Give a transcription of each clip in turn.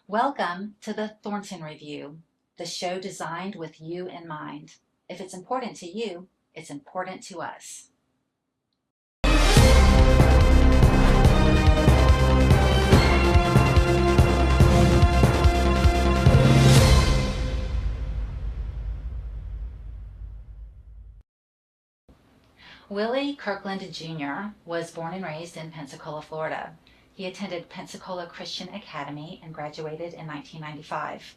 Welcome to the Thornton Review, the show designed with you in mind. If it's important to you, it's important to us. Willie Kirkland Jr. was born and raised in Pensacola, Florida. He attended Pensacola Christian Academy and graduated in 1995.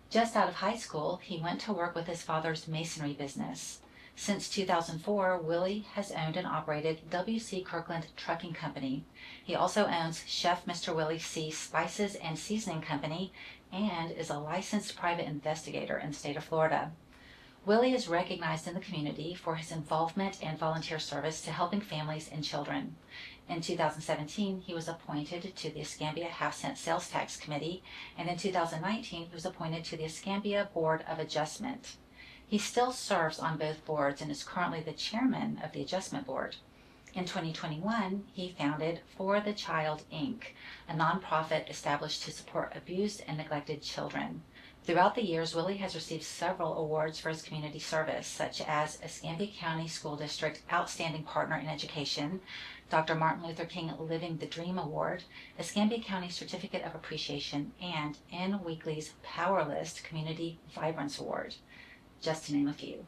Just out of high school, he went to work with his father's masonry business. Since 2004, Willie has owned and operated W.C. Kirkland Trucking Company. He also owns Chef Mr. Willie C. Spices and Seasoning Company and is a licensed private investigator in the state of Florida. Willie is recognized in the community for his involvement and volunteer service to helping families and children. In 2017, he was appointed to the Escambia Half-Cent Sales Tax Committee, and in 2019, he was appointed to the Escambia Board of Adjustment. He still serves on both boards and is currently the chairman of the Adjustment Board. In 2021, he founded For the Child, Inc., a nonprofit established to support abused and neglected children. Throughout the years, Willie has received several awards for his community service, such as Escambia County School District Outstanding Partner in Education, Dr. Martin Luther King Living the Dream Award, Escambia County Certificate of Appreciation, and In Weekly's Power List Community Vibrance Award, just to name a few.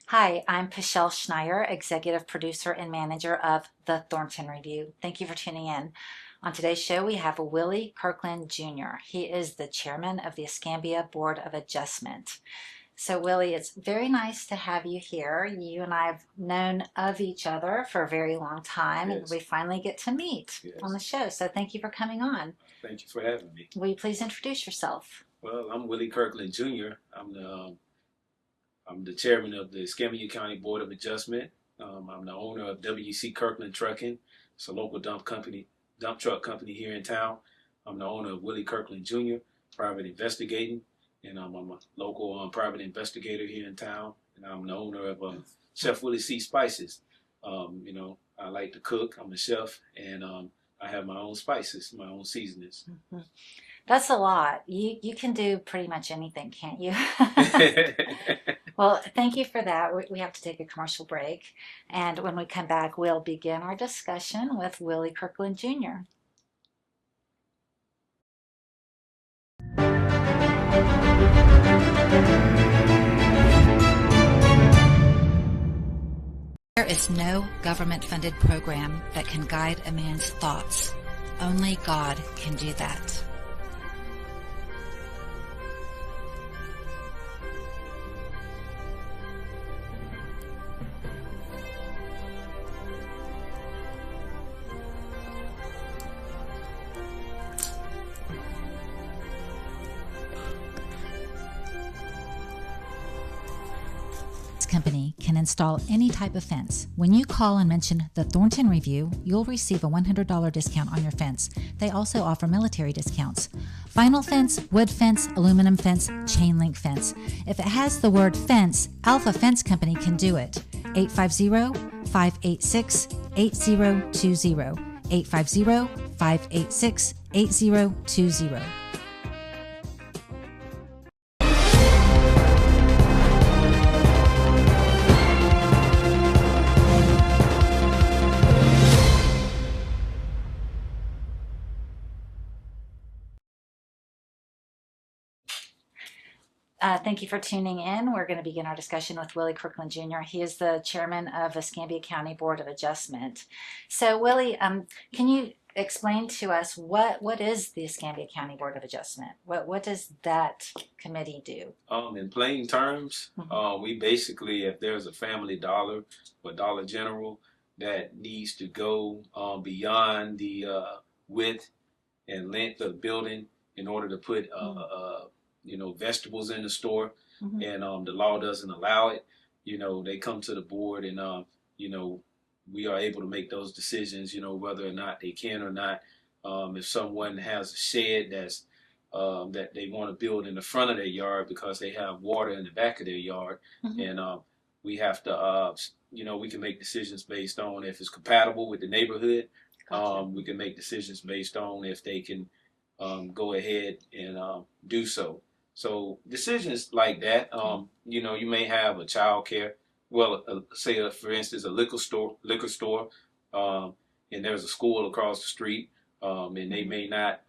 Hi, I'm Pueschel Schneier, Executive Producer and Manager of the Thornton Review. Thank you for tuning in. On today's show, we have Willie Kirkland Jr. He is the chairman of the Escambia Board of Adjustment. So Willie, it's very nice to have you here. You and I have known of each other for a very long time, and we finally get to meet on the show. So thank you for coming on. Thank you for having me. Will you please introduce yourself? Well, I'm Willie Kirkland Jr. I'm the chairman of the Escambia County Board of Adjustment. I'm the owner of W.C. Kirkland Trucking. It's a local dump truck company here in town. I'm the owner of Willie Kirkland Jr., private investigating, and I'm a local private investigator here in town. And I'm the owner of Chef Willie C. Spices. I like to cook. I'm a chef, and I have my own spices, my own seasonings. Mm-hmm. That's a lot. You can do pretty much anything, can't you? Well, thank you for that. We have to take a commercial break. And when we come back, we'll begin our discussion with Willie Kirkland Jr. There is no government-funded program that can guide a man's thoughts. Only God can do that. Company can install any type of fence. When you call and mention the Thornton Review, you'll receive a $100 discount on your fence. They also offer military discounts. Vinyl fence, wood fence, aluminum fence, chain link fence. If it has the word fence, Alpha Fence Company can do it. 850-586-8020. 850-586-8020. Thank you for tuning in. We're going to begin our discussion with Willie Kirkland Jr. He is the chairman of Escambia County Board of Adjustment. So, Willie, can you explain to us what is the Escambia County Board of Adjustment? What does that committee do? In plain terms, we basically, if there's a Family Dollar or Dollar General that needs to go beyond the width and length of the building in order to put vegetables in the store, and the law doesn't allow it, they come to the board, and we are able to make those decisions, whether or not they can or not. If someone has a shed that's that they want to build in the front of their yard because they have water in the back of their yard. And we have to, we can make decisions based on if it's compatible with the neighborhood. Gotcha. We can make decisions based on if they can go ahead and do so. So decisions like that, you may have a child care. Well, say for instance, a liquor store, and there's a school across the street, and they may not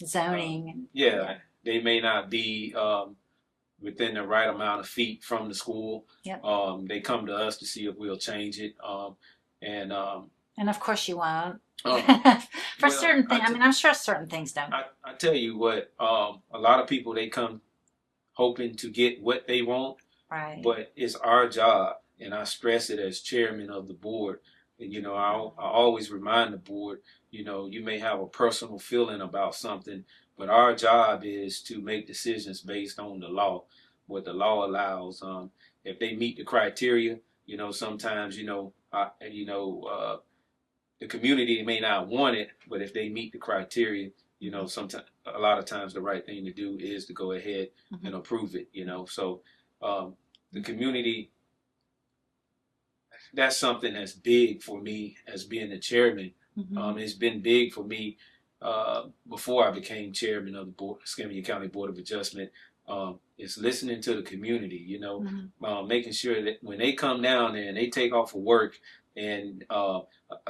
Zoning. they may not be within the right amount of feet from the school. Yep. They come to us to see if we'll change it, and of course you won't. Well, certain things, I mean, I'm sure certain things don't. I tell you what, a lot of people, they come hoping to get what they want, Right. but it's our job, and I stress it as chairman of the board. And I always remind the board, you may have a personal feeling about something, but our job is to make decisions based on the law, what the law allows. If they meet the criteria, sometimes the community may not want it, but if they meet the criteria, sometimes, a lot of times, the right thing to do is to go ahead and approve it. So the community, that's something that's big for me as being the chairman. It's been big for me before I became chairman of the board, Escambia County Board of Adjustment. It's listening to the community, making sure that when they come down there and they take off of work, and a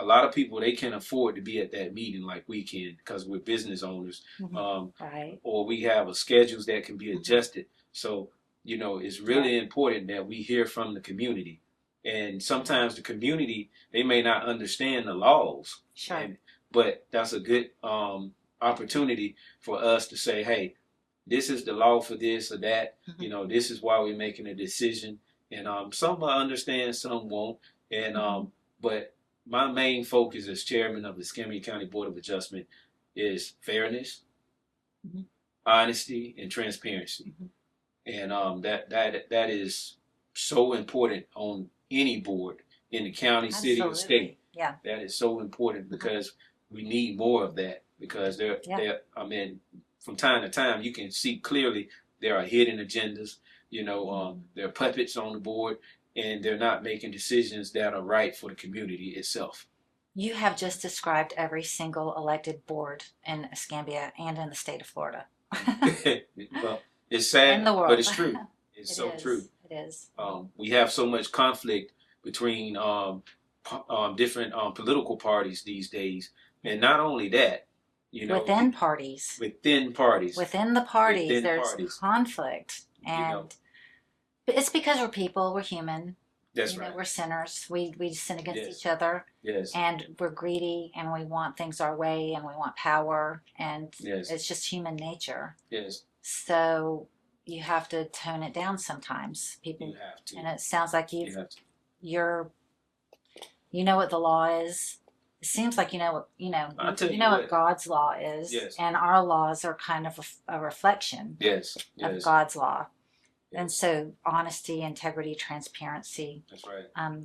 lot of people, they can't afford to be at that meeting like we can because we're business owners, Right. or we have schedules that can be adjusted. So, it's really important that we hear from the community. And sometimes the community, they may not understand the laws. Sure. But that's a good opportunity for us to say, hey, this is the law for this or that. This is why we're making a decision. And some will understand, some won't. And but my main focus as chairman of the Escambia County Board of Adjustment is fairness, honesty, and transparency. And that is so important on any board in the county, city, or state. Yeah. That is so important because we need more of that, because I mean, from time to time, you can see clearly there are hidden agendas. There are puppets on the board, and they're not making decisions that are right for the community itself. You have just described every single elected board in Escambia and in the state of Florida. Well, it's sad, in the world. but it's true. It's true. It is. We have so much conflict between different political parties these days, and not only that, within parties. Within parties. Within the parties, there's conflict, and it's because we're people, we're human. That's right. We're sinners. We sin against Yes. each other. Yes. And we're greedy, and we want things our way, and we want power, and Yes. it's just human nature. Yes. So you have to tone it down sometimes. People, You have to. and it sounds like You have to. you know what the law is. It seems like you know what God's law is, Yes. and our laws are kind of a reflection Yes. of God's law. And so honesty, integrity, transparency. That's right.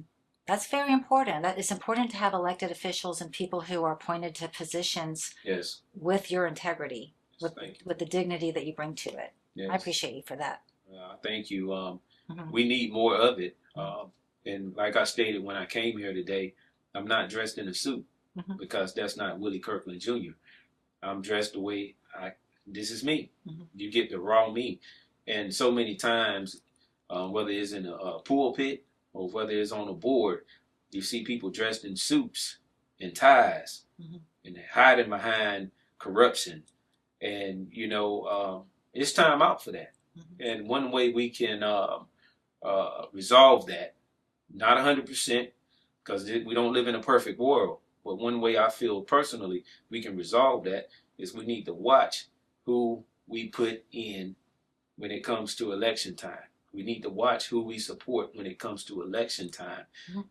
That's very important. It's important to have elected officials and people who are appointed to positions Yes. with your integrity, Thank you. with the dignity that you bring to it. Yes. I appreciate you for that. Thank you. We need more of it. And like I stated when I came here today, I'm not dressed in a suit because that's not Willie Kirkland Jr. I'm dressed the way this is me. You get the raw me. And so many times, whether it's in a pulpit or whether it's on a board, you see people dressed in suits and ties, and they're hiding behind corruption. And, it's time out for that. And one way we can resolve that, not 100%, because we don't live in a perfect world, but one way I feel personally we can resolve that is we need to watch who we put in when it comes to election time. We need to watch who we support when it comes to election time.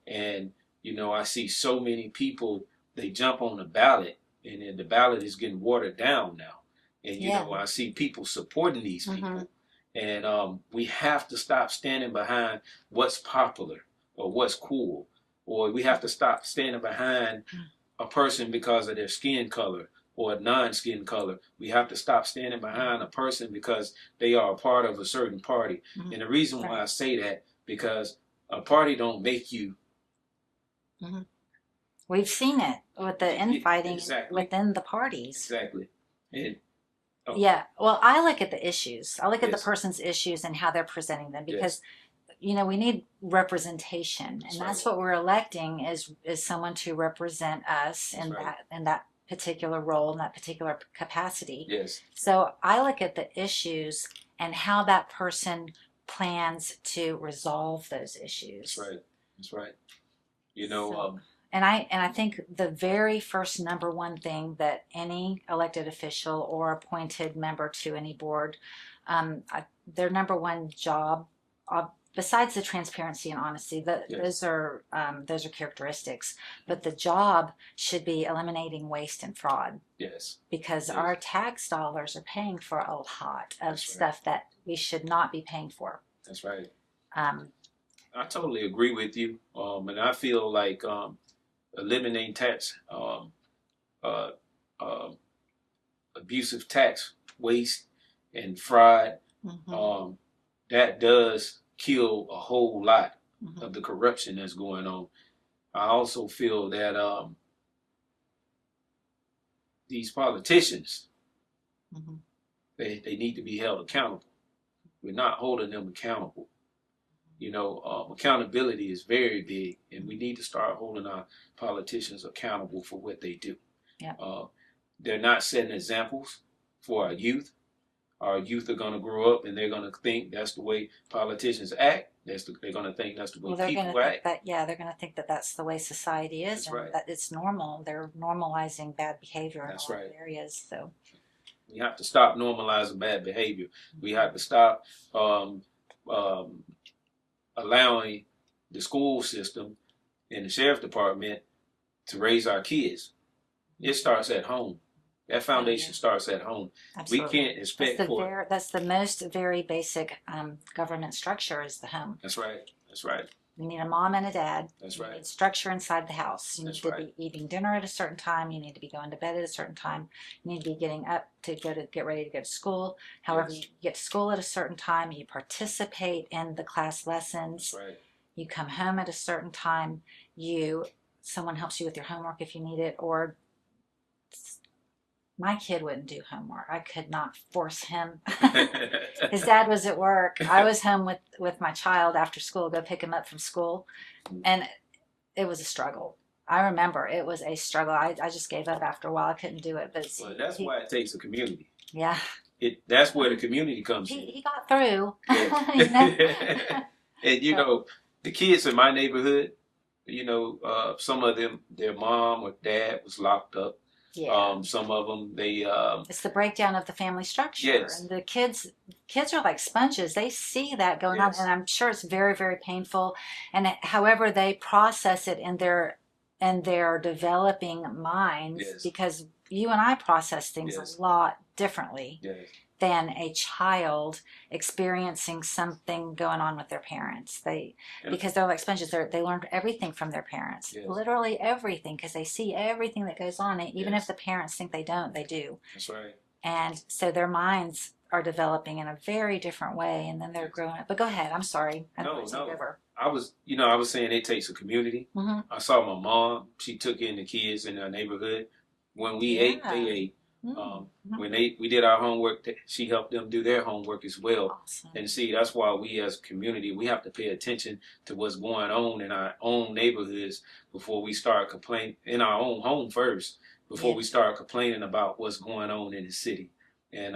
And, I see so many people, they jump on the ballot, and then the ballot is getting watered down now. And, I see people supporting these people. And we have to stop standing behind what's popular or what's cool. Or we have to stop standing behind a person because of their skin color or a non-skin color. We have to stop standing behind a person because they are a part of a certain party. And the reason why I say that, because a party don't make you. We've seen it with the infighting exactly. within the parties. Exactly. And, yeah. Well, I look at the issues. I look at the person's issues and how they're presenting them, because you know, we need representation, and that's what we're electing is someone to represent us in that particular role, in that particular capacity. Yes. So I look at the issues and how that person plans to resolve those issues. That's right. That's right. You know, and I think the very first number one thing that any elected official or appointed member to any board, their number one job, besides the transparency and honesty, those are characteristics, but the job should be eliminating waste and fraud. Yes. Because our tax dollars are paying for a lot of stuff that we should not be paying for. That's right. I totally agree with you, and I feel like eliminating tax, abusive tax, waste, and fraud, that does kill a whole lot of the corruption that's going on. I also feel that these politicians, they need to be held accountable. We're not holding them accountable. You know, accountability is very big, and we need to start holding our politicians accountable for what they do. Yeah. They're not setting examples for our youth. Our youth are going to grow up and they're going to think that's the way politicians act. They're going to think that's the way people act. They're going to think that that's the way society is, and that it's normal. They're normalizing bad behavior in a lot of areas. So we have to stop normalizing bad behavior. We have to stop allowing the school system and the sheriff's department to raise our kids. It starts at home. That foundation starts at home. Absolutely. We can't expect that's the most very basic government structure is the home. That's right. That's right. You need a mom and a dad. That's right. You need structure inside the house. You need to be eating dinner at a certain time. You need to be going to bed at a certain time. You need to be getting up to get ready to go to school. However, you get to school at a certain time. You participate in the class lessons. That's right. You come home at a certain time. Someone helps you with your homework if you need it, or my kid wouldn't do homework. I could not force him. His dad was at work. I was home with my child after school, go pick him up from school. And it was a struggle. I remember it was a struggle. I just gave up after a while. I couldn't do it. But that's why it takes a community. Yeah. That's where the community comes in. He got through. Yeah. You know? And you know, the kids in my neighborhood, you know, some of them, their mom or dad was locked up. Yeah. Some of them, it's the breakdown of the family structure. Yes. And the kids are like sponges. They see that going on, and I'm sure it's very, very painful. And however they process it in their developing minds, because you and I process things a lot differently than a child experiencing something going on with their parents. Because they're like sponges. They learn everything from their parents, literally everything, because they see everything that goes on. And even if the parents think they don't, they do. That's right. And so their minds are developing in a very different way, and then they're growing up. But go ahead. I'm sorry. No. I was saying it takes a community. I saw my mom. She took in the kids in our neighborhood. When we ate, they ate. When we did our homework, she helped them do their homework as well. Awesome. And see, that's why we as a community, we have to pay attention to what's going on in our own neighborhoods before we start complaining, in our own home first, before we start complaining about what's going on in the city. And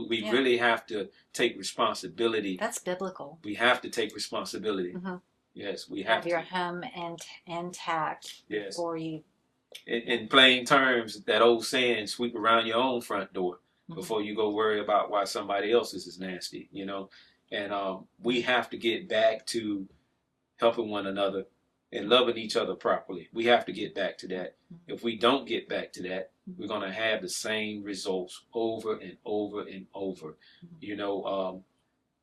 we really have to take responsibility. That's biblical. We have to take responsibility. Yes, we have your home intact before you. In plain terms, that old saying, sweep around your own front door before you go worry about why somebody else's is nasty, you know. And we have to get back to helping one another and loving each other properly. We have to get back to that. If we don't get back to that, we're going to have the same results over and over and over. You know,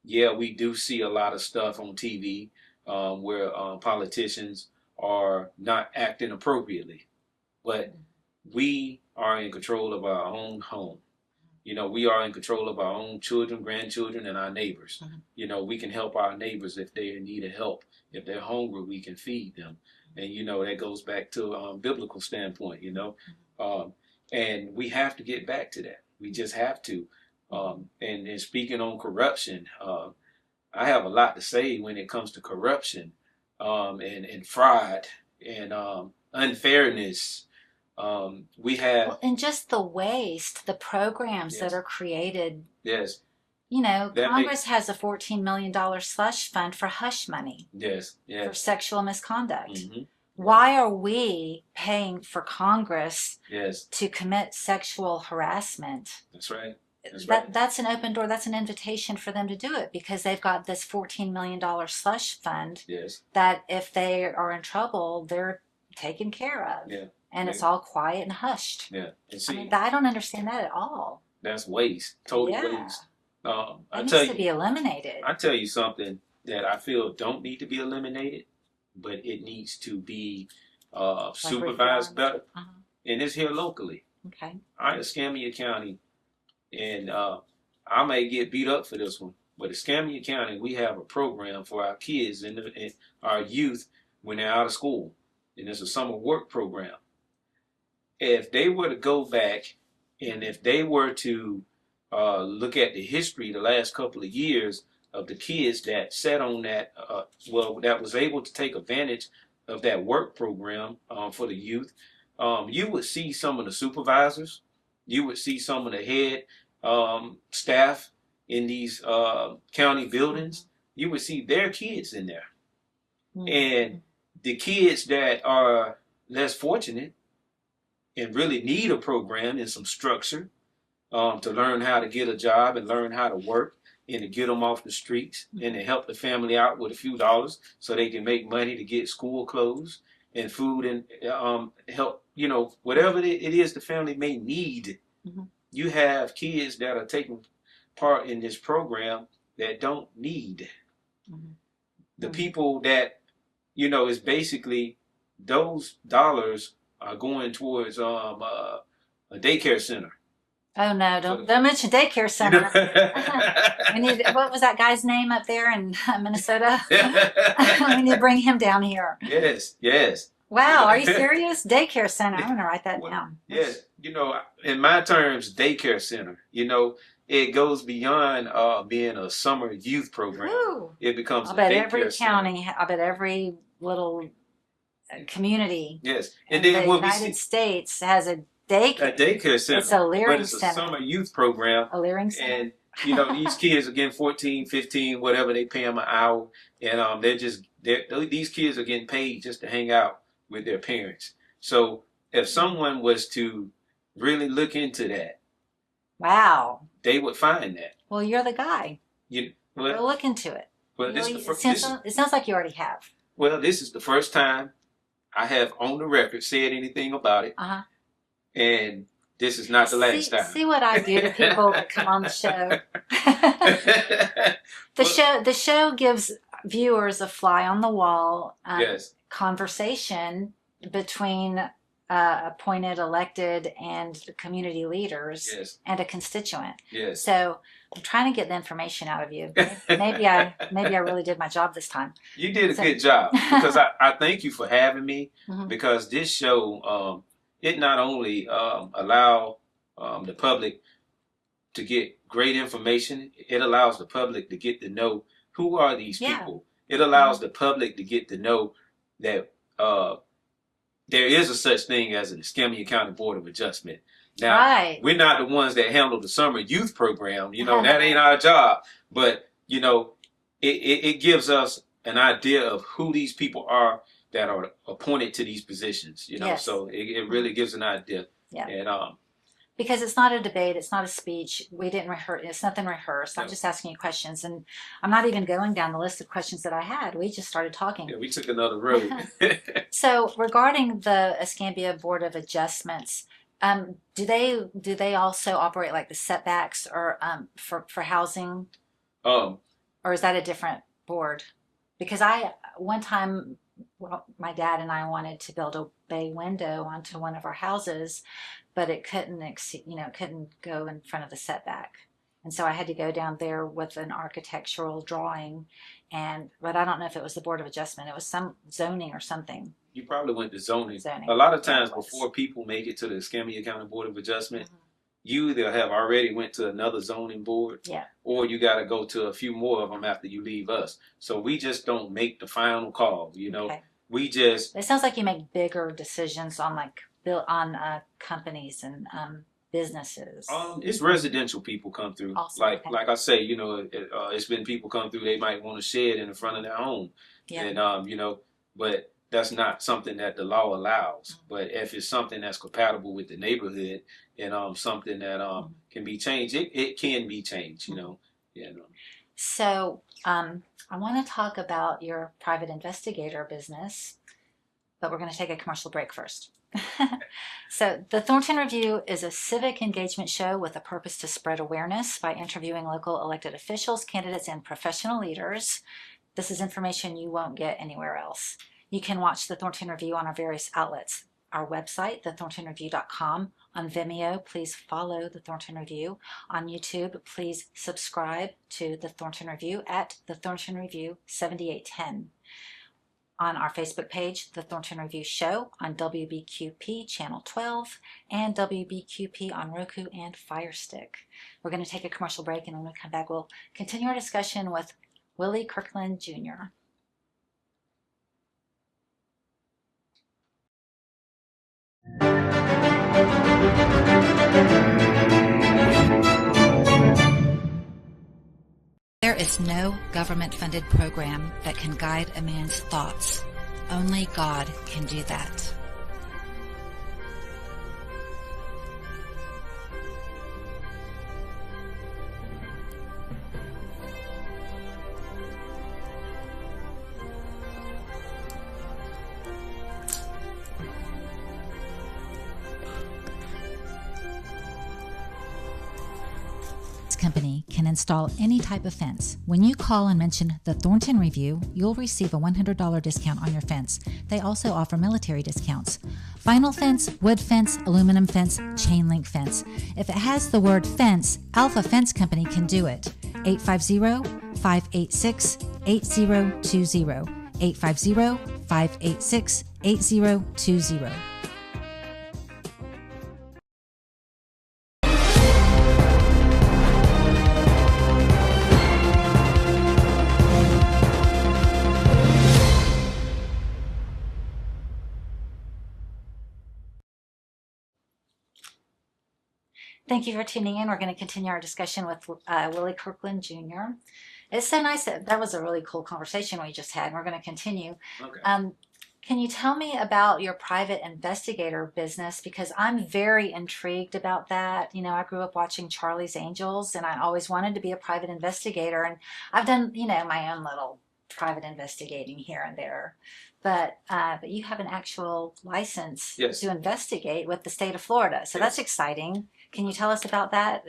we do see a lot of stuff on TV where politicians are not acting appropriately. But we are in control of our own home. You know, we are in control of our own children, grandchildren, and our neighbors. Mm-hmm. You know, we can help our neighbors if they're in need of help. If they're hungry, we can feed them. And, you know, that goes back to a biblical standpoint, you know. And we have to get back to that. We just have to. And speaking on corruption, I have a lot to say when it comes to corruption and fraud and unfairness. We have, Well, and just the waste, the programs that yes, are created. yes, You know, that Congress has a $14 million slush fund for hush money yes, for yes, sexual misconduct. mm-hmm, Why are we paying for Congress yes, to commit sexual harassment? that's right, that's right, That's an open door. That's an invitation for them to do it because they've got this $14 million slush fund yes, that if they are in trouble, they're taken care of. yeah, And yeah, it's all quiet and hushed. yeah. And I mean, see, I don't understand that at all. that's waste, total Yeah. waste. That needs to be eliminated. I tell you something that I feel don't need to be eliminated, but it needs to be Like supervised reformed. better. Uh-huh. And it's here locally. Okay. I Escambia County, and I may get beat up for this one, but Escambia County, we have a program for our kids and our youth when they're out of school, and it's a summer work program. If they were to go back, and if they were to look at the history the last couple of years of the kids that sat on that, that was able to take advantage of that work program for the youth, you would see some of the supervisors, you would see some of the head staff in these county buildings, you would see their kids in there. Mm-hmm. And the kids that are less fortunate and really need a program and some structure to learn how to get a job and learn how to work and to get them off the streets and to help the family out with a few dollars so they can make money to get school clothes and food and help, you know, whatever it is the family may need. Mm-hmm. You have kids that are taking part in this program that don't need. Mm-hmm. The people that, you know, is basically those dollars are going towards a daycare center. Oh no! Don't mention daycare center. We need. What was that guy's name up there in Minnesota? We need to bring him down here. Yes, yes. Wow, are you serious? Daycare center. I'm gonna write that down. Yes, you know, in my terms, daycare center. You know, it goes beyond being a summer youth program. Woo. It becomes. I bet a daycare every county. Center. I bet every little community. Yes, and then the United States has a daycare center. It's a leering but it's a center. Summer youth program. A leering center. And you know, these kids are getting 14, 15, whatever they pay them an hour, and these kids are getting paid just to hang out with their parents. So if someone was to really look into that, wow, they would find that. Well, you're the guy. Well, look into it. Well, it sounds like you already have. Well, this is the first time I have on the record said anything about it. Uh-huh. And this is not the last time. See what I do to people that come on the show. The show gives viewers a fly on the wall yes. conversation between appointed, elected, and community leaders yes. and a constituent. Yes. So I'm trying to get the information out of you. Maybe I really did my job this time. You did a good job because I thank you for having me mm-hmm. because this show it not only allow the public to get great information, it allows the public to get to know who are these people. It allows the public to get to know that there is a such thing as an Escambia County Board of Adjustment. Now, we're not the ones that handle the summer youth program. You know, that ain't our job. But, you know, it gives us an idea of who these people are that are appointed to these positions, you know. Yes. So it really gives an idea. Yeah. And because it's not a debate, it's not a speech. We didn't rehearse. It's nothing rehearsed. I'm just asking you questions, and I'm not even going down the list of questions that I had. We just started talking. Yeah, we took another road. So regarding the Escambia Board of Adjustments, do they also operate like the setbacks or for housing? Or is that a different board? Because one time well, my dad and I wanted to build a bay window onto one of our houses, but it couldn't exceed, it couldn't go in front of the setback. And so I had to go down there with an architectural drawing, but I don't know if it was the Board of Adjustment. It was some zoning or something. You probably went to zoning. Zoning. A lot of times before people make it to the Escambia County Board of Adjustment, you either have already went to another zoning board, or you got to go to a few more of them after you leave us. So we just don't make the final call. Okay. We just. It sounds like you make bigger decisions on companies and businesses. It's residential people come through. Also, like I say, it's been people come through. They might want a shed in the front of their home, and but that's not something that the law allows. But if it's something that's compatible with the neighborhood and something that can be changed, it can be changed. So I want to talk about your private investigator business, but we're going to take a commercial break first. So the Thornton Review is a civic engagement show with a purpose to spread awareness by interviewing local elected officials, candidates, and professional leaders. This is information you won't get anywhere else. You can watch the Thornton Review on our various outlets. Our website, thethorntonreview.com. On Vimeo, please follow the Thornton Review. On YouTube, please subscribe to the Thornton Review at the Thornton Review 7810. On our Facebook page, The Thornton Review Show on WBQP Channel 12 and WBQP on Roku and Fire Stick. We're going to take a commercial break, and when we come back, we'll continue our discussion with Willie Kirkland Jr. There is no government-funded program that can guide a man's thoughts. Only God can do that. Company can install any type of fence. When you call and mention the Thornton Review, you'll receive a $100 discount on your fence. They also offer military discounts. Vinyl fence, wood fence, aluminum fence, chain link fence. If it has the word fence, Alpha Fence Company can do it. 850-586-8020. 850-586-8020. Thank you for tuning in. We're going to continue our discussion with Willie Kirkland Jr. It's so nice that was a really cool conversation we just had, and we're going to continue. Okay. Can you tell me about your private investigator business? Because I'm very intrigued about that. I grew up watching Charlie's Angels, and I always wanted to be a private investigator. And I've done, my own little private investigating here and there. But you have an actual license to investigate with the state of Florida. So that's exciting. Can you tell us about that?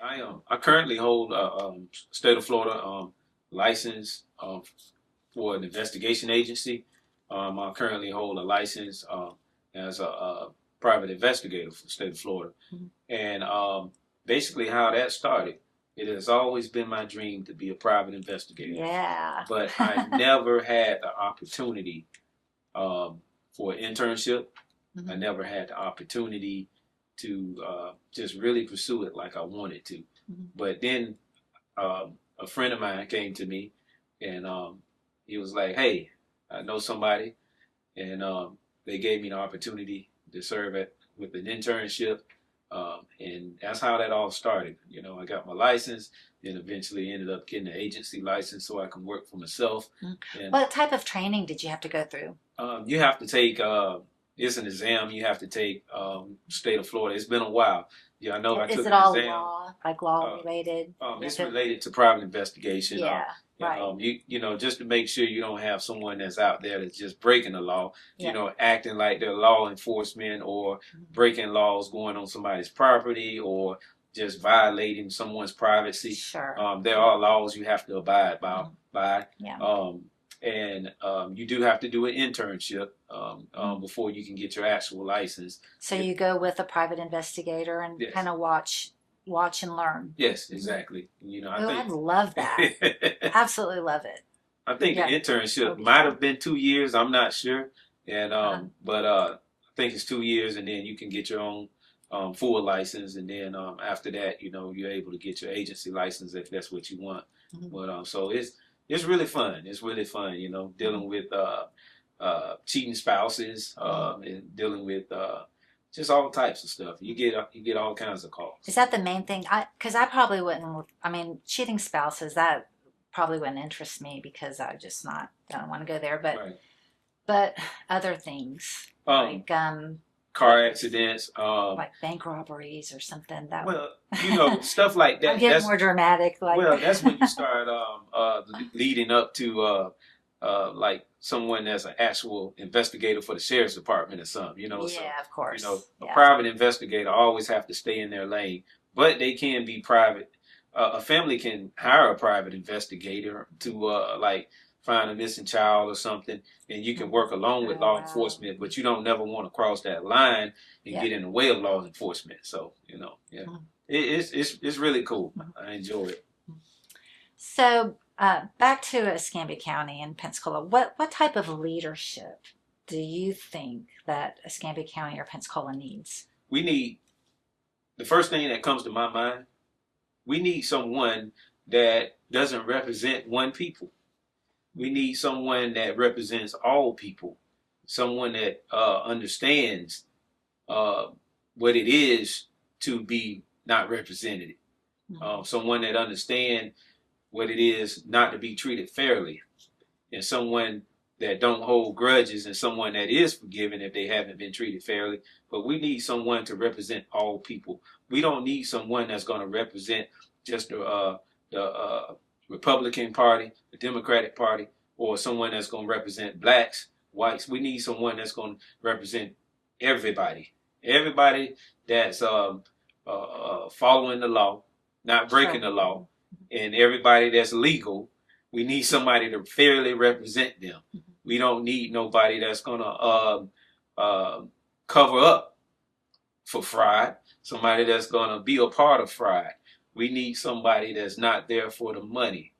I currently hold a state of Florida license for an investigation agency. I currently hold a license as a private investigator for the state of Florida. And basically how that started, it has always been my dream to be a private investigator. Yeah. But I never had the opportunity for an internship. I never had the opportunity to just really pursue it like I wanted to. But then a friend of mine came to me, and he was like, hey, I know somebody, and they gave me the opportunity to serve with an internship, and that's how that all started. I got my license, then eventually ended up getting an agency license so I can work for myself. And what type of training did you have to go through? You have to take it's an exam you have to take. State of Florida. It's been a while. I know I took an exam. Is it all law related? It's related to private investigation. Yeah. Right. Just to make sure you don't have someone that's out there that's just breaking the law, acting like they're law enforcement or breaking laws, going on somebody's property or just violating someone's privacy. Sure. There are laws you have to abide by. Yeah. and you do have to do an internship before you can get your actual license. So you go with a private investigator and Yes. kind of watch and learn. Yes, exactly. You know, I'd love that. Absolutely love it. I think Yeah. the internship might have been 2 years. I'm not sure, and but I think it's 2 years, and then you can get your own full license, and then after that, you know, you're able to get your agency license if that's what you want. But so it's really fun. It's really fun, you know, dealing with cheating spouses and dealing with just all types of stuff. You get all kinds of calls. Is that the main thing? Because I probably wouldn't. I mean, cheating spouses, that probably wouldn't interest me because I don't want to go there. But other things like car accidents, like bank robberies or something. You know, stuff like that. I'm getting more dramatic. That's when you start leading up to like someone that's an actual investigator for the sheriff's department or something. You know, yeah, so, of course. You know, a private investigator always have to stay in their lane, but they can be private. A family can hire a private investigator to like find a missing child or something, and you can work along with law enforcement, but you don't never want to cross that line and get in the way of law enforcement. So, you know, it's really cool. I enjoy it. So back to Escambia County in Pensacola, what type of leadership do you think that Escambia County or Pensacola needs? We need, the first thing that comes to my mind, we need someone that doesn't represent one people. We need someone that represents all people, someone that understands what it is to be not represented, someone that understands what it is not to be treated fairly, and someone that don't hold grudges, and someone that is forgiven if they haven't been treated fairly. But we need someone to represent all people. We don't need someone that's going to represent just the Republican Party, the Democratic Party, or someone that's going to represent blacks, whites. We need someone that's going to represent everybody. Everybody that's following the law, not breaking the law, and everybody that's legal. We need somebody to fairly represent them. We don't need nobody that's going to cover up for fraud, somebody that's going to be a part of fraud. We need somebody that's not there for the money.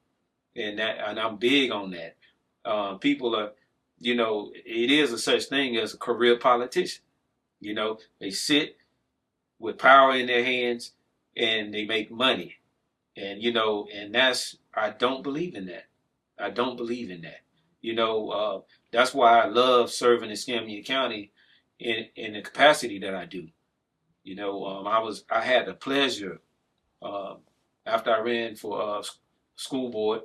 And I'm big on that. People are, you know, it is a such thing as a career politician. You know, they sit with power in their hands and they make money. And, you know, and I don't believe in that. I don't believe in that. You know, that's why I love serving in Escambia County in the capacity that I do. You know, I had the pleasure after I ran for school board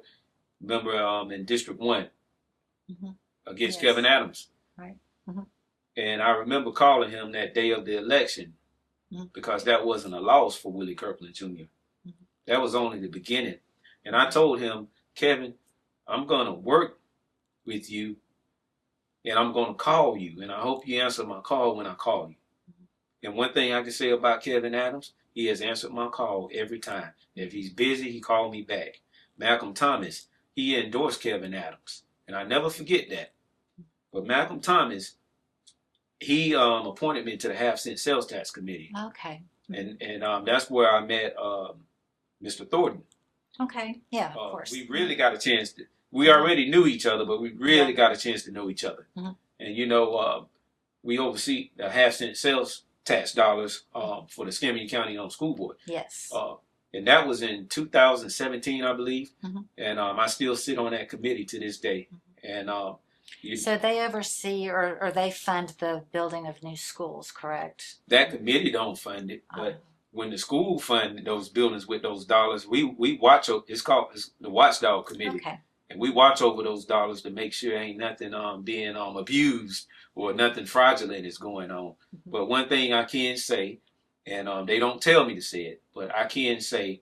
member in District 1 against Kevin Adams. Right. And I remember calling him that day of the election because that wasn't a loss for Willie Kirkland Jr. That was only the beginning. And I told him, Kevin, I'm going to work with you and I'm going to call you. And I hope you answer my call when I call you. And one thing I can say about Kevin Adams, he has answered my call every time. If he's busy, he called me back. Malcolm Thomas, he endorsed Kevin Adams. And I never forget that. But Malcolm Thomas, he appointed me to the half-cent sales tax committee. Okay. And that's where I met Mr. Thornton. Okay. Yeah, of course. We really got a chance to, we already knew each other, but we really got a chance to know each other. And, you know, we oversee the half-cent sales tax dollars for the Escambia County School Board. Yes. And that was in 2017, I believe. And I still sit on that committee to this day. And so they oversee or they fund the building of new schools, correct? That committee don't fund it, but when the school fund those buildings with those dollars, we watch. It's the Watchdog Committee. Okay. And we watch over those dollars to make sure ain't nothing being abused or nothing fraudulent is going on. But one thing I can say, and they don't tell me to say it, but I can say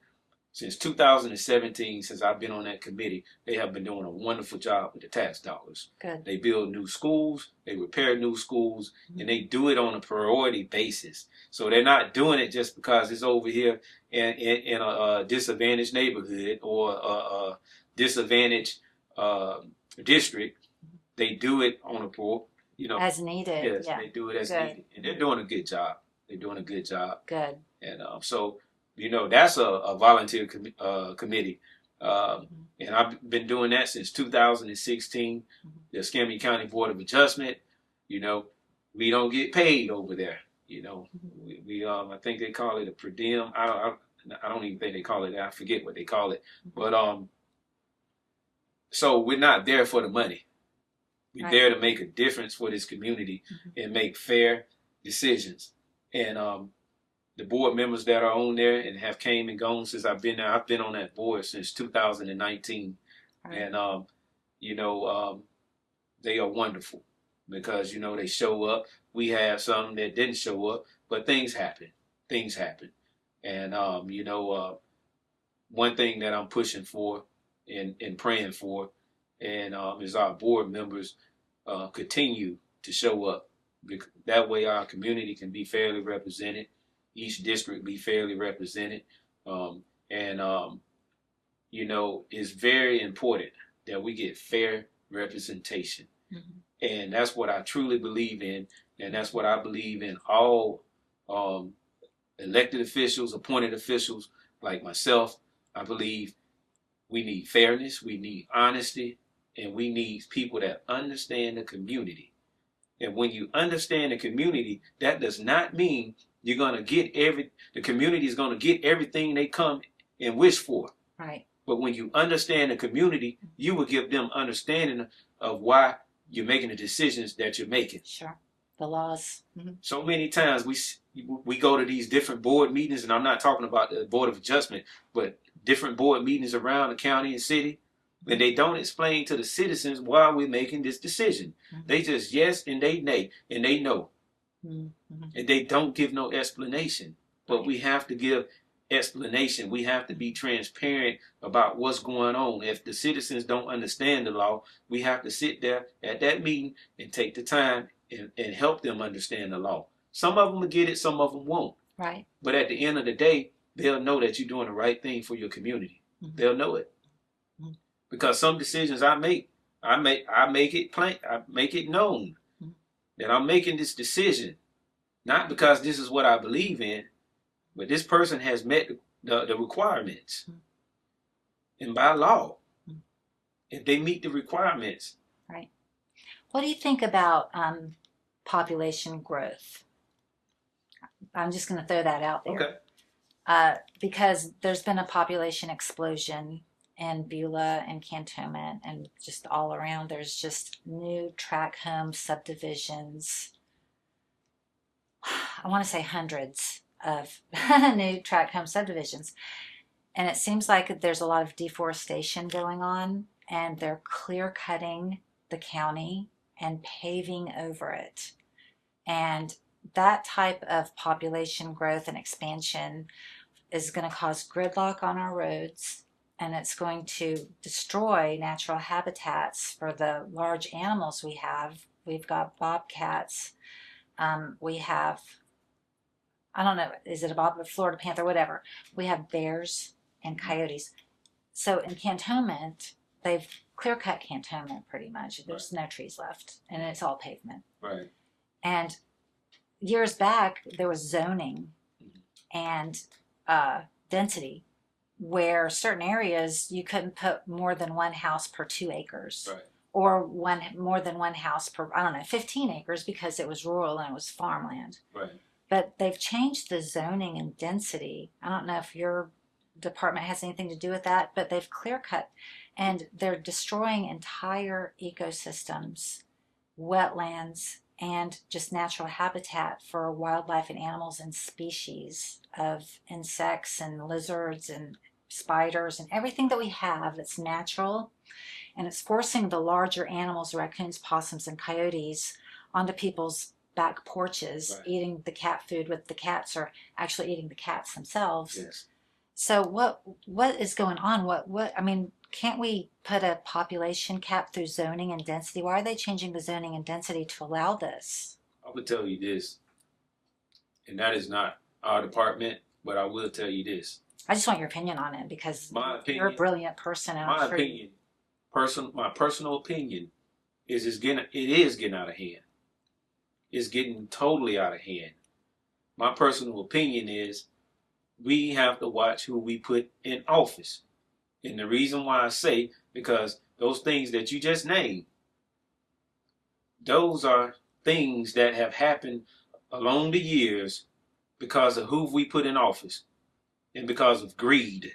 since 2017, since I've been on that committee, they have been doing a wonderful job with the tax dollars. Good. They build new schools, they repair new schools, and they do it on a priority basis. So they're not doing it just because it's over here in a disadvantaged neighborhood or a disadvantaged district, they do it on a board, as needed. Yes, yeah. they do it as Good. needed, and they're doing a good job. They're doing a good job. Good. And so, that's a volunteer committee. And I've been doing that since 2016. The Escambia County Board of Adjustment, we don't get paid over there. We I think they call it a per diem. I don't even think they call it that. I forget what they call it. But so we're not there for the money. We're there to make a difference for this community and make fair decisions. And the board members that are on there and have came and gone since I've been there, I've been on that board since 2019. And they are wonderful because they show up. We have some that didn't show up, but things happen. Things happen. And one thing that I'm pushing for and praying for and is our board members continue to show up. That way our community can be fairly represented, each district be fairly represented. It's very important that we get fair representation. And that's what I truly believe in. And that's what I believe in all elected officials, appointed officials like myself. I believe we need fairness, we need honesty, and we need people that understand the community. And when you understand the community, that does not mean you're going to get the community is going to get everything they come and wish for. Right. But when you understand the community, you will give them understanding of why you're making the decisions that you're making. Sure. The laws. So many times we go to these different board meetings, and I'm not talking about the Board of Adjustment, but different board meetings around the county and city, and they don't explain to the citizens why we're making this decision. They just yes and they nay, and they know. And they don't give no explanation. But we have to give explanation. We have to be transparent about what's going on. If the citizens don't understand the law, we have to sit there at that meeting and take the time and help them understand the law. Some of them will get it, some of them won't. Right. But at the end of the day, they'll know that you're doing the right thing for your community. They'll know it. Because some decisions I make it plain, I make it known that I'm making this decision, not because this is what I believe in, but this person has met the requirements. And by law, if they meet the requirements. Right. What do you think about population growth? I'm just going to throw that out there. Okay. Because there's been a population explosion in Beulah and Cantonment and just all around. There's just new tract home subdivisions. I want to say hundreds of new tract home subdivisions. And it seems like there's a lot of deforestation going on, and they're clear cutting the county and paving over it. And that type of population growth and expansion is going to cause gridlock on our roads, and it's going to destroy natural habitats for the large animals we have. We've got bobcats. We have, I don't know, is it a Florida panther, whatever. We have bears and coyotes. So in Cantonment, they've clear-cut Cantonment pretty much. There's no trees left, and it's all pavement. Right. And years back, there was zoning and density, where certain areas you couldn't put more than one house per 2 acres. Right. Or more than one house per, 15 acres, because it was rural and it was farmland. Right. But they've changed the zoning and density. I don't know if your department has anything to do with that, but they've clear cut, and they're destroying entire ecosystems, wetlands, and just natural habitat for wildlife and animals and species of insects and lizards and spiders and everything that we have that's natural. And it's forcing the larger animals, raccoons, possums, and coyotes, onto people's back porches, Right. eating the cat food with the cats, or actually eating the cats themselves. Yes. So what is going on? What I mean, can't we put a population cap through zoning and density? Why are they changing the zoning and density to allow this? I would tell you this, and that is not our department, but I will tell you this. I just want your opinion on it, because My opinion, you're a brilliant person. And my I'm sure opinion My personal opinion is it is getting out of hand. It's getting totally out of hand. My personal opinion is we have to watch who we put in office. And the reason why I say, because those things that you just named, those are things that have happened along the years because of who we put in office, and because of greed,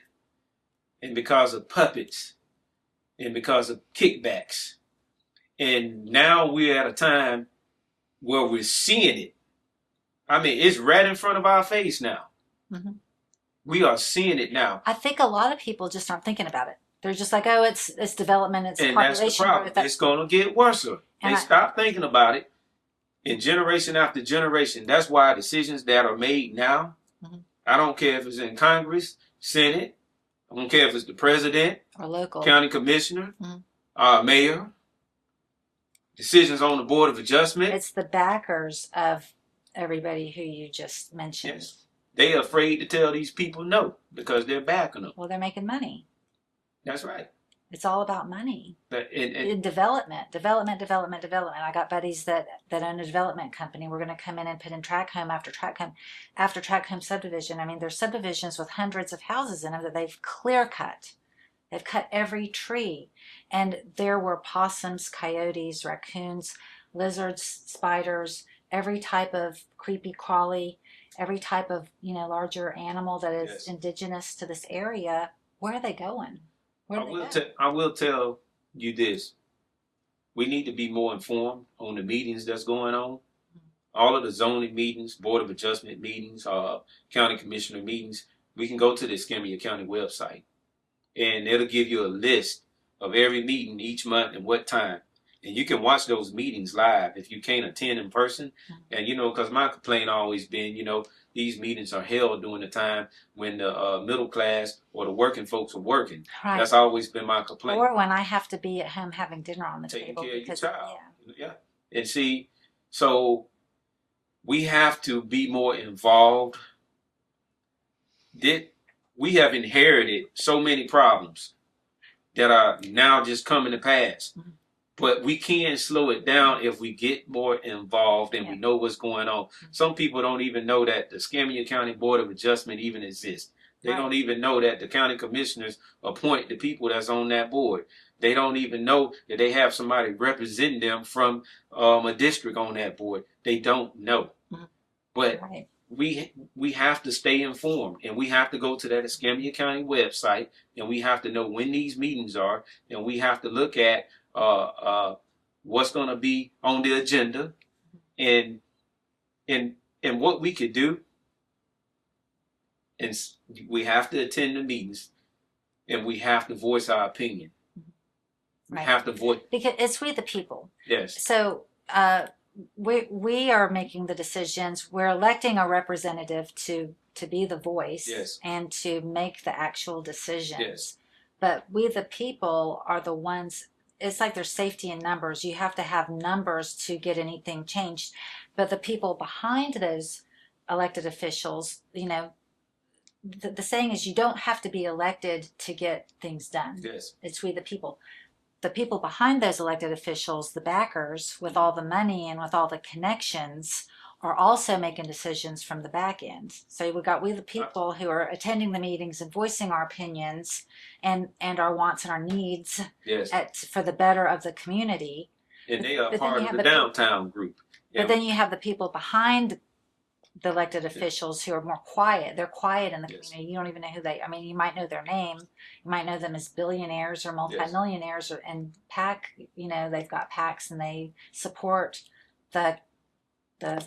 and because of puppets, and because of kickbacks. And now we're at a time where we're seeing it. I mean, it's right in front of our face now. Mm-hmm. We are seeing it now. I think a lot of people just aren't thinking about it. They're just like, oh, it's development, it's and population that's the problem. Growth. It's going to get worse. They stop thinking about it. And generation after generation, that's why decisions that are made now, mm-hmm. I don't care if it's in Congress, Senate, I don't care if it's the president, or local county commissioner, mm-hmm. Mayor, decisions on the Board of Adjustment. It's the backers of everybody who you just mentioned. Yes. They're afraid to tell these people no because they're backing them. Well, they're making money. That's right. It's all about money. In development. I got buddies that own a development company. We're going to come in and put in track home after track home subdivision. I mean, there's subdivisions with hundreds of houses in them that they've clear cut. They've cut every tree. And there were possums, coyotes, raccoons, lizards, spiders, every type of creepy crawly, every type of, larger animal that is yes. indigenous to this area. Where are they going? I will tell you this. We need to be more informed on the meetings that's going on. Mm-hmm. All of the zoning meetings, Board of Adjustment meetings, county commissioner meetings. We can go to the Escambia County website, and it'll give you a list of every meeting each month and what time. And you can watch those meetings live if you can't attend in person. Mm-hmm. And, because my complaint always been, these meetings are held during the time when the middle class or the working folks are working. Right. That's always been my complaint. Or when I have to be at home having dinner on the taking table. Taking care of your child. Yeah. And see, so we have to be more involved. We have inherited so many problems that are now just coming to pass. Mm-hmm. But we can slow it down if we get more involved and we know what's going on. Mm-hmm. Some people don't even know that the Escambia County Board of Adjustment even exists. They don't even know that the county commissioners appoint the people that's on that board. They don't even know that they have somebody representing them from a district on that board. They don't know. Mm-hmm. But we have to stay informed, and we have to go to that Escambia County website, and we have to know when these meetings are, and we have to look at what's going to be on the agenda, and what we could do. And we have to attend the meetings, and we have to voice our opinion. We have to voice, because it's we the people. Yes. So we are making the decisions. We're electing a representative to be the voice, yes. and to make the actual decisions. Yes. But we the people are the ones. It's like there's safety in numbers. You have to have numbers to get anything changed. But the people behind those elected officials, the saying is you don't have to be elected to get things done. Yes. It's we the people. The people behind those elected officials, the backers with all the money and with all the connections, are also making decisions from the back end. So we got we the people who are attending the meetings and voicing our opinions and our wants and our needs, yes. for the better of the community. And they are part of the downtown group. Yeah. But then you have the people behind the elected officials who are more quiet. They're quiet in the yes. community. You don't even know who they. I mean, you might know their name. You might know them as billionaires or multimillionaires, yes. And PAC. They've got PACs and they support the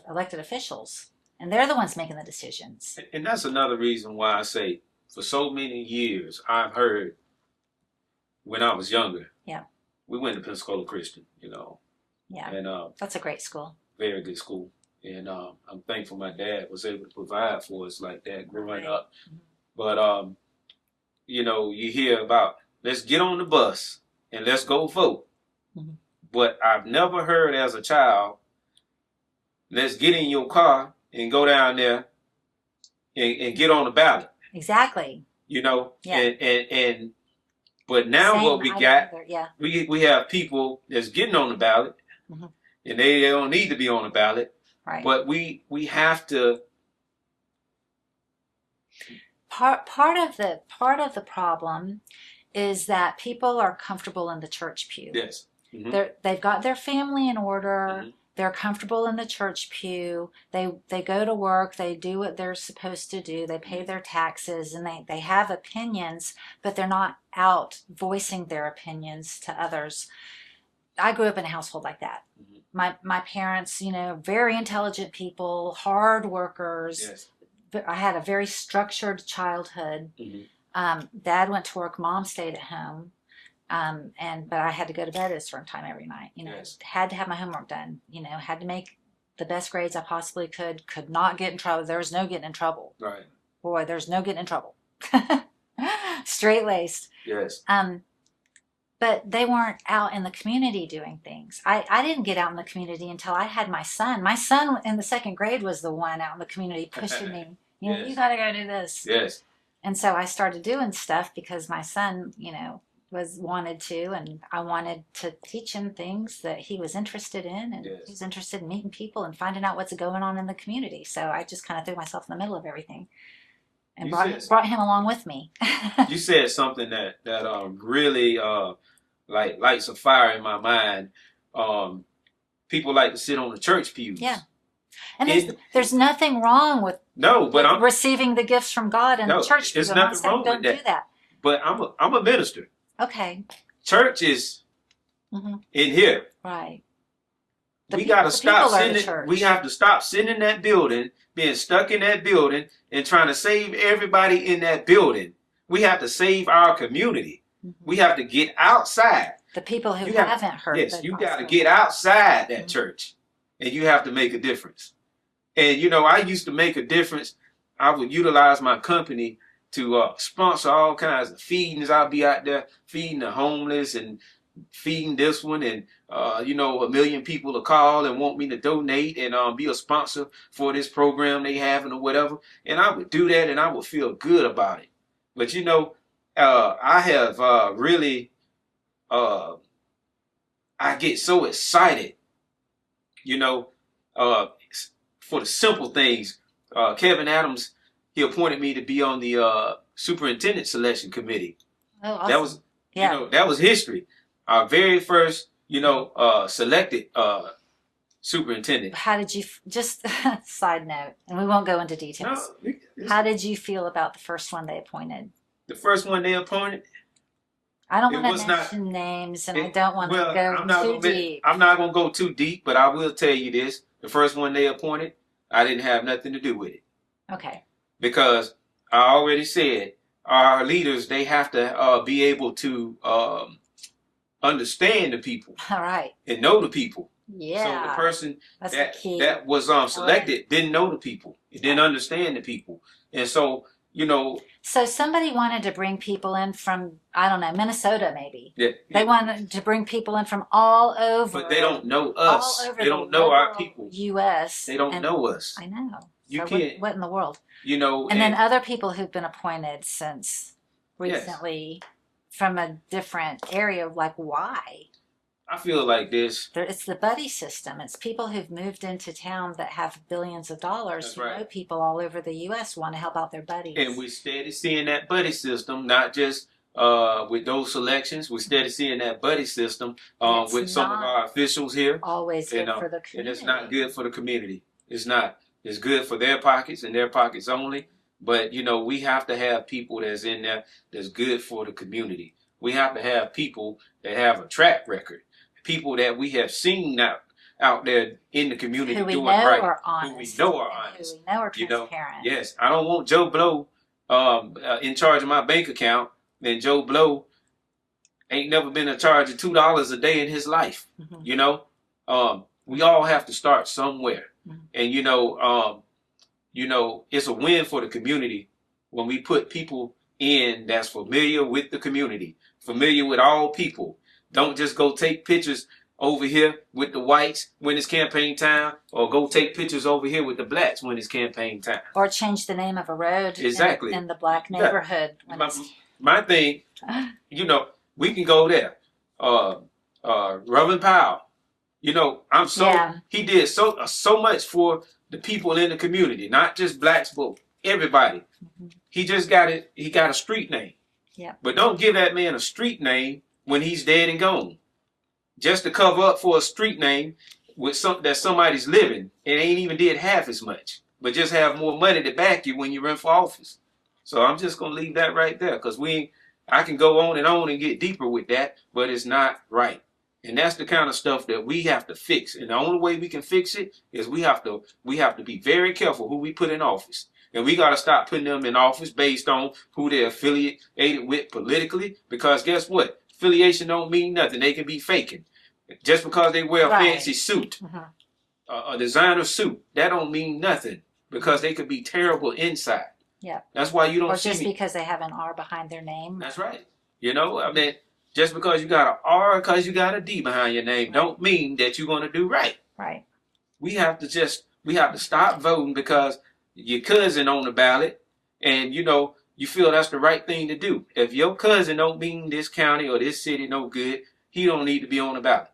elected officials, and they're the ones making the decisions. And that's another reason why I say, for so many years, I've heard when I was younger. Yeah. We went to Pensacola Christian. Yeah. And that's a great school. Very good school. And I'm thankful my dad was able to provide for us like that growing up. Mm-hmm. But, you hear about, let's get on the bus and let's go vote. Mm-hmm. But I've never heard as a child, let's get in your car and go down there and get on the ballot. Exactly. Yeah. And But now Same, what we I got, don't either. Yeah. we have people that's getting on the ballot, Mhm. and they don't need to be on the ballot. Right. But we have to. Part of the problem is that people are comfortable in the church pew. Yes. Mm-hmm. They've got their family in order. Mm-hmm. They're comfortable in the church pew. They go to work. They do what they're supposed to do. They pay their taxes, and they have opinions, but they're not out voicing their opinions to others. I grew up in a household like that. Mm-hmm. My parents, very intelligent people, hard workers. Yes. I had a very structured childhood. Mm-hmm. Dad went to work. Mom stayed at home. But I had to go to bed at a certain time every night. Yes. Had to have my homework done. Had to make the best grades I possibly could. Could not get in trouble. There was no getting in trouble. Right. Boy, there's no getting in trouble. Straight laced. Yes. But they weren't out in the community doing things. I didn't get out in the community until I had my son. My son in the second grade was the one out in the community pushing me. Yes. You got to go do this. Yes. And so I started doing stuff because my son, wanted to, and I wanted to teach him things that he was interested in, and Yes. he was interested in meeting people and finding out what's going on in the community. So I just kind of threw myself in the middle of everything and brought him along with me. You said something that really like lights a fire in my mind. People like to sit on the church pews. Yeah. And there's nothing wrong with I'm receiving the gifts from God in the church pew. There's nothing wrong with that. Do that. But I'm a minister. Okay. Church is in here. Right. We got to stop sitting. We have to stop sitting in that building, being stuck in that building, and trying to save everybody in that building. We have to save our community. Mm-hmm. We have to get outside. The people who haven't heard. Yes, you got to get outside that church, and you have to make a difference. And I used to make a difference. I would utilize my company to sponsor all kinds of feedings. I'll be out there feeding the homeless and feeding this one, and a million people will call and want me to donate and be a sponsor for this program they having or whatever. And I would do that, and I would feel good about it. But I have really I get so excited, for the simple things. Kevin Adams, he appointed me to be on the superintendent selection committee. Oh, awesome. That was, that was history. Our very first, selected superintendent. How did you, just side note, and we won't go into details. No, how did you feel about the first one they appointed? The first one they appointed? I don't want to mention names, and I don't want to go too deep. I'm not going to go too deep, but I will tell you this. The first one they appointed, I didn't have nothing to do with it. Okay. Because I already said, our leaders, they have to be able to understand the people. All right. And know the people. Yeah. So the person that was selected didn't know the people. It didn't understand the people. And so, So somebody wanted to bring people in from, I don't know, Minnesota maybe. Yeah. They wanted to bring people in from all over. But they don't know us. They don't know our people. U.S. They don't know us. I know. You so can't. What in the world? And then other people who've been appointed since recently from a different area, like why? I feel like this. It's the buddy system. It's people who've moved into town that have billions of dollars. That's right. Know people all over the U.S. want to help out their buddies. And we're steady seeing that buddy system, not just with those selections. We're steady seeing that buddy system with some of our officials here. Always good for the community. And it's not good for the community. It's not. It's good for their pockets and their pockets only. But, we have to have people that's in there that's good for the community. We have to have people that have a track record. People that we have seen out there in the community doing right. Who we know are honest. Who we know are transparent. Yes. I don't want Joe Blow in charge of my bank account. And Joe Blow ain't never been in charge of $2 a day in his life. Mm-hmm. We all have to start somewhere. Mm-hmm. And it's a win for the community when we put people in that's familiar with the community, familiar with all people. Don't just go take pictures over here with the whites when it's campaign time, or go take pictures over here with the blacks when it's campaign time. Or change the name of a road exactly in the black neighborhood. My thing, We can go there. Reverend Powell, you know, he did so much for the people in the community, not just blacks, but everybody. He just got it. He got a street name. Yeah. But don't give that man a street name when he's dead and gone. Just to cover up for a street name with that somebody's living, it ain't even did half as much. But just have more money to back you when you run for office. So I'm just gonna leave that right there, because I can go on and get deeper with that, but it's not right. And that's the kind of stuff that we have to fix. And the only way we can fix it is we have to be very careful who we put in office. And we got to stop putting them in office based on who they're affiliated with politically. Because guess what? Affiliation don't mean nothing. They can be faking. Just because they wear a fancy suit, a designer suit, that don't mean nothing. Because they could be terrible inside. Yeah. That's why you don't see Or just because they have an R behind their name. That's right. You know, I mean, just because you got an R, because you got a D behind your name, don't mean that you're going to do right. Right. We have to stop voting because your cousin on the ballot, and you know, you feel that's the right thing to do. If your cousin don't mean this county or this city no good, he don't need to be on the ballot.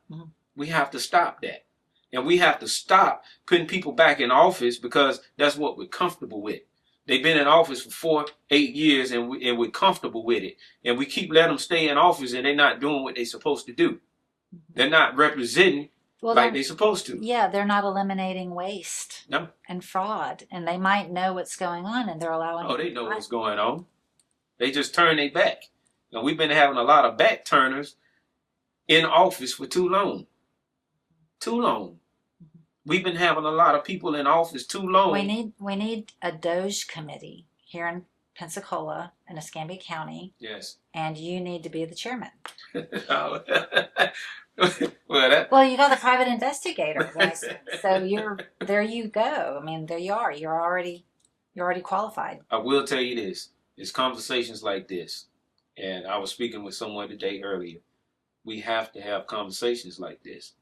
We have to stop that. And we have to stop putting people back in office because that's what we're comfortable with. They've been in office for 8 years and we're comfortable with it. And we keep letting them stay in office and they're not doing what they're supposed to do. They're not representing like they're supposed to. Yeah, they're not eliminating waste and fraud. And they might know what's going on and they're allowing they know what's going on. They just turn their back. And we've been having a lot of back turners in office for too long. Too long. We've been having a lot of people in office too long. We need a Doge committee here in Pensacola in Escambia County. Yes. And you need to be the chairman. Well, you got the private investigator license, so there you go. I mean, there you are. You're already qualified. I will tell you this: it's conversations like this, and I was speaking with someone today earlier. We have to have conversations like this.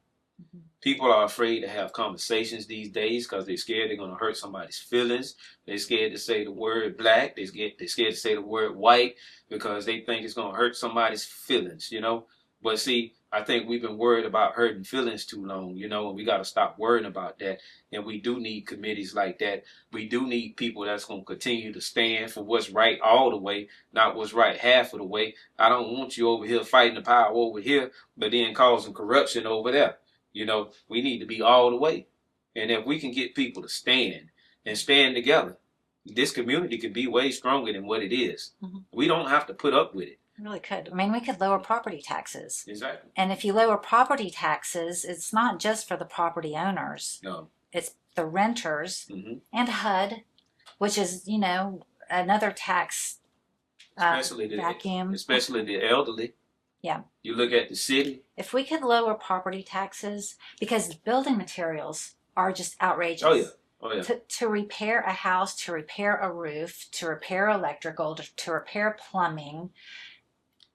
People are afraid to have conversations these days because they're scared they're going to hurt somebody's feelings. They're scared to say the word black. They're scared to say the word white because they think it's going to hurt somebody's feelings, you know. But see, I think we've been worried about hurting feelings too long, you know, and we got to stop worrying about that. And we do need committees like that. We do need people that's going to continue to stand for what's right all the way, not what's right half of the way. I don't want you over here fighting the power over here, but then causing corruption over there. You know, we need to be all the way. And if we can get people to stand and stand together, this community can be way stronger than what it is. We don't have to put up with it. We really could. I mean, we could lower property taxes. Exactly. And if you lower property taxes, it's not just for the property owners. No. It's the renters and HUD, which is, you know, another tax vacuum. Especially the elderly. Yeah. You look at the city. If we could lower property taxes, because building materials are just outrageous. Oh, yeah. Oh, yeah. To repair a house, to repair a roof, to repair electrical, to repair plumbing,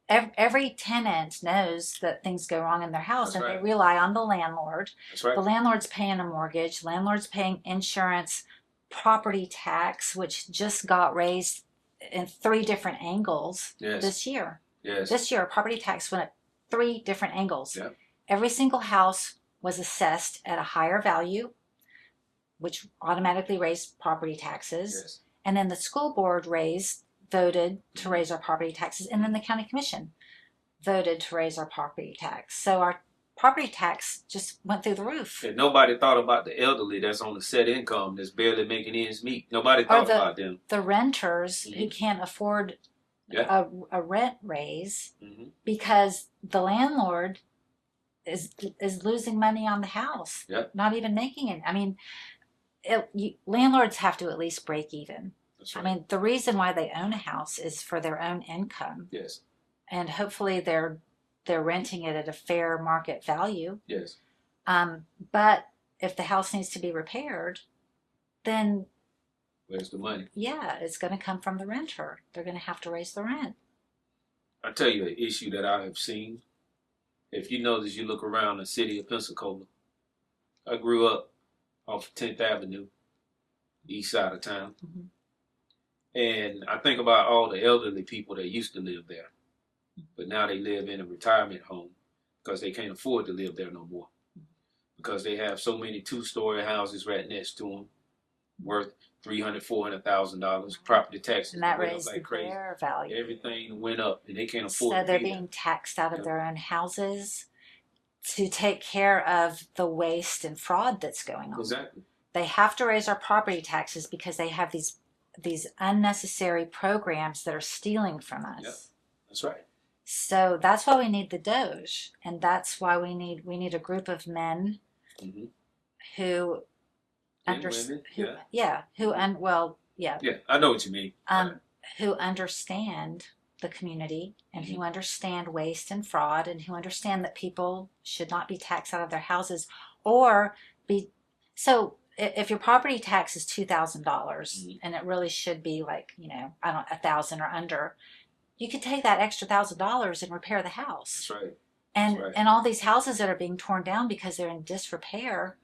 every tenant knows that things go wrong in their house. That's right. They rely on the landlord. That's right. The landlord's paying a mortgage. Landlord's paying insurance, property tax, which just got raised in 3 different angles this year. Yes. This year, property tax went at 3 different angles. Yep. Every single house was assessed at a higher value, which automatically raised property taxes. Yes. And then the school board voted to raise our property taxes. And then the county commission voted to raise our property tax. So our property tax just went through the roof. And nobody thought about the elderly that's on a set income that's barely making ends meet. Nobody thought about them. The renters who can't afford a rent raise because the landlord is losing money on the house, not even making it. I mean, landlords have to at least break even. That's right. I mean, the reason why they own a house is for their own income. Yes. And hopefully they're renting it at a fair market value. Yes. But if the house needs to be repaired, then where's the money? Yeah, it's going to come from the renter. They're going to have to raise the rent. I tell you an issue that I have seen. If you notice, you look around the city of Pensacola. I grew up off 10th Avenue, east side of town. And I think about all the elderly people that used to live there. but now they live in a retirement home because they can't afford to live there no more. Because they have so many two-story houses right next to them, worth $300,000-$400,000. Property taxes And that went up raised like crazy. their value. Everything went up, and they can't afford. So to they're be being taxed out of Yep. their own houses to take care of the waste and fraud that's going on. Exactly. They have to raise our property taxes because they have these unnecessary programs that are stealing from us. Yep. That's right. So that's why we need the Doge, and that's why we need a group of men who Women, yeah, I know what you mean. who understand the community and who understand waste and fraud and who understand that people should not be taxed out of their houses or be. So if your property tax is $2,000 and it really should be like, I don't know, $1,000 or under, you could take that extra $1,000 and repair the house. That's right. And all these houses that are being torn down because they're in disrepair,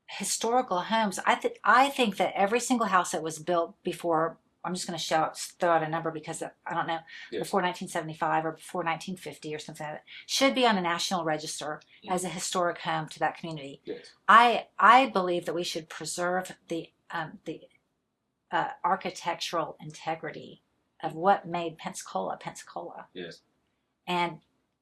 historical homes. I think that every single house that was built before, I'm just going to throw out a number because I don't know, before 1975 or before 1950 or something like that, should be on a national register as a historic home to that community. Yes. I believe that we should preserve the architectural integrity of what made Pensacola. Yes. And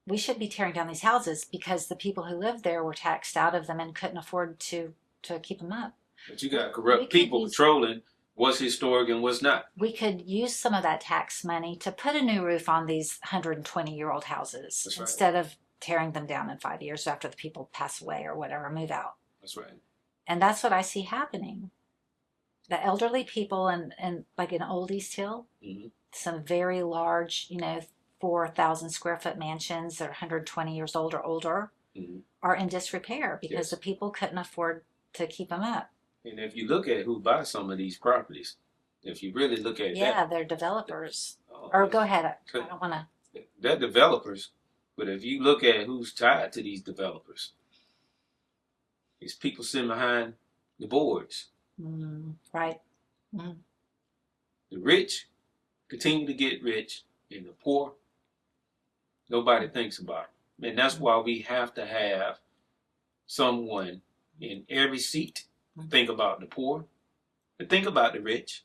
we should be tearing down these houses because the people who lived there were taxed out of them and couldn't afford to keep them up. But you got corrupt people controlling what's historic and what's not. We could use some of that tax money to put a new roof on these 120-year-old houses. That's instead of tearing them down in 5 years after the people pass away or whatever, move out. That's right. And that's what I see happening. The elderly people and like in Old East Hill, some very large, 4,000 square foot mansions that are 120 years old or older are in disrepair because the people couldn't afford to keep them up. And if you look at who buys some of these properties, if you really look at they're developers. Or go ahead. I don't want to. They're developers, but if you look at who's tied to these developers, it's people sitting behind the boards. Right. The rich continue to get rich, and the poor, nobody thinks about them. And that's why we have to have someone in every seat think about the poor and think about the rich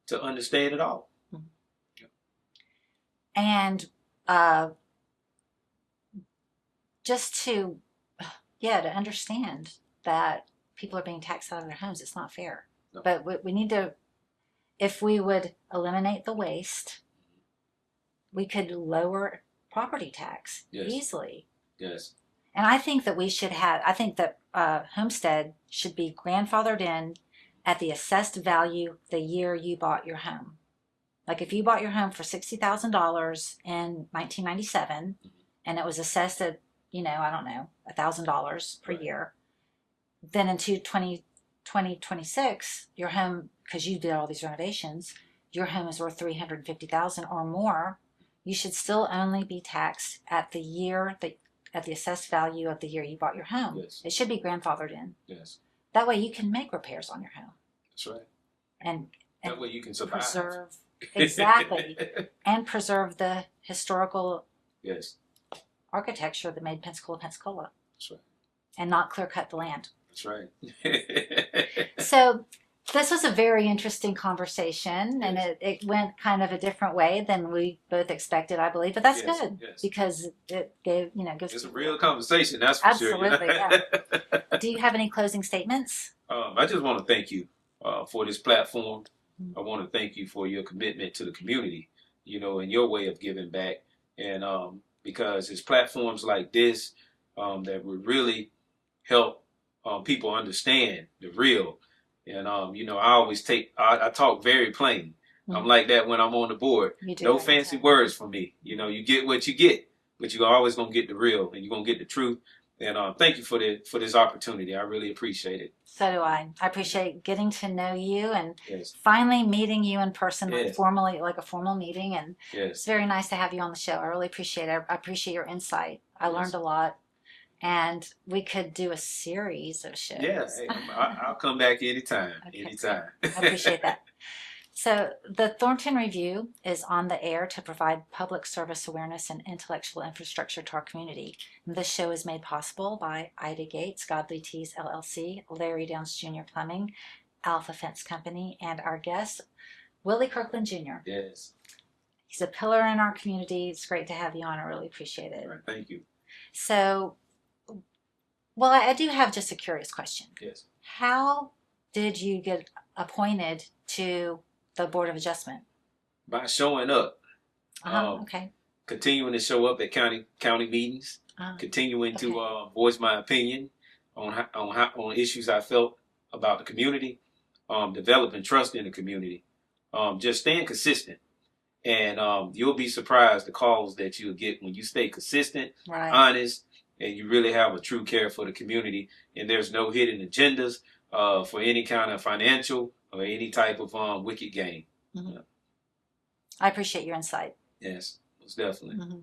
to understand it all. And just to understand that people are being taxed out of their homes. It's not fair. No. But we need to, if we would eliminate the waste, we could lower property tax easily. Yes. And I think that I think that homestead should be grandfathered in at the assessed value the year you bought your home. Like if you bought your home for $60,000 in 1997 and it was assessed at, I don't know, $1,000 per year, then in 2026, your home, because you did all these renovations, your home is worth $350,000 or more. You should still only be taxed at at the assessed value of the year you bought your home. Yes. It should be grandfathered in. Yes. That way you can make repairs on your home. That's right. And that way you can survive. Preserve. Exactly. And preserve the historical architecture that made Pensacola, Pensacola. That's right. And not clear cut the land. That's right. So this was a very interesting conversation, and it went kind of a different way than we both expected, I believe. But that's good because it gave gives. It's a real conversation, that's for sure. Absolutely. Yeah. Do you have any closing statements? I just want to thank you for this platform. I want to thank you for your commitment to the community, and your way of giving back. And because it's platforms like this that would really help people understand the real. And, I always I talk very plain. I'm like that when I'm on the board. No fancy words from me. You get what you get, but you're always going to get the real and you're going to get the truth. And thank you for this opportunity. I really appreciate it. So do I. I appreciate getting to know you and finally meeting you in person, like a formal meeting. And it's very nice to have you on the show. I really appreciate it. I appreciate your insight. I learned a lot. And we could do a series of shows. Yeah, I'll come back anytime. Okay. Anytime. I appreciate that. So the Thornton Review is on the air to provide public service awareness and intellectual infrastructure to our community. And this show is made possible by Ida Gates, Godly Teas LLC, Larry Downs Jr. Plumbing, Alpha Fence Company, and our guest, Willie Kirkland Jr. Yes. He's a pillar in our community. It's great to have you on. I really appreciate it. All right, thank you. So, well, I do have just a curious question. Yes. How did you get appointed to the Board of Adjustment? By showing up. Okay. Continuing to show up at county meetings. Continuing to voice my opinion on issues I felt about the community. Developing trust in the community. Just staying consistent. And you'll be surprised the calls that you'll get when you stay consistent, honest, and you really have a true care for the community. And there's no hidden agendas for any kind of financial or any type of wicked gain. Mm-hmm. I appreciate your insight. Yes, most definitely. Mm-hmm.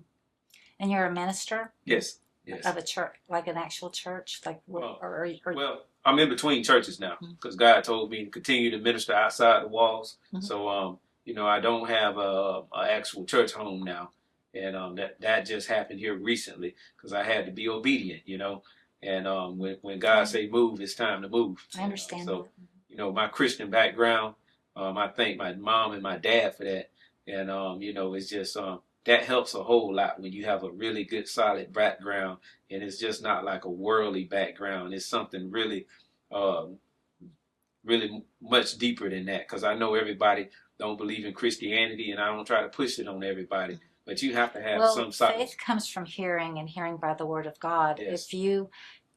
And you're a minister? Yes. Yes. Of a church, like an actual church? Well, I'm in between churches now because God told me to continue to minister outside the walls. Mm-hmm. So, I don't have an actual church home now. And that just happened here recently because I had to be obedient, And when God say move, it's time to move. I understand. So, my Christian background, I thank my mom and my dad for that. And, it's just that helps a whole lot when you have a really good, solid background. And it's just not like a worldly background. It's something really, really much deeper than that because I know everybody don't believe in Christianity and I don't try to push it on everybody. But you have to have some sort. Faith comes from hearing and hearing by the word of God. Yes. If you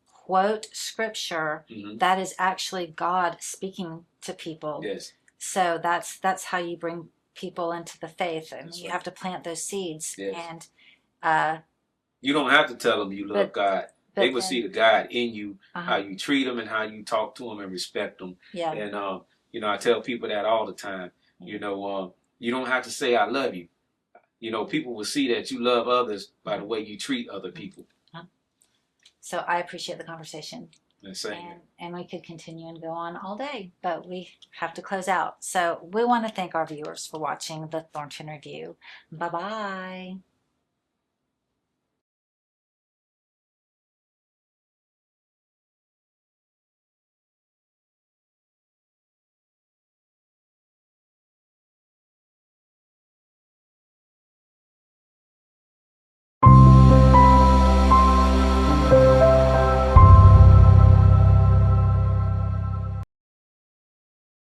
quote scripture, that is actually God speaking to people. Yes. So that's how you bring people into the faith, and you right. have to plant those seeds. Yes. And you don't have to tell them you love God. They will see the God in you, how you treat them and how you talk to them and respect them. Yeah. And I tell people that all the time. You don't have to say I love you. People will see that you love others by the way you treat other people. So I appreciate the conversation. And we could continue and go on all day, but we have to close out. So we want to thank our viewers for watching the Thornton Review. Bye-bye.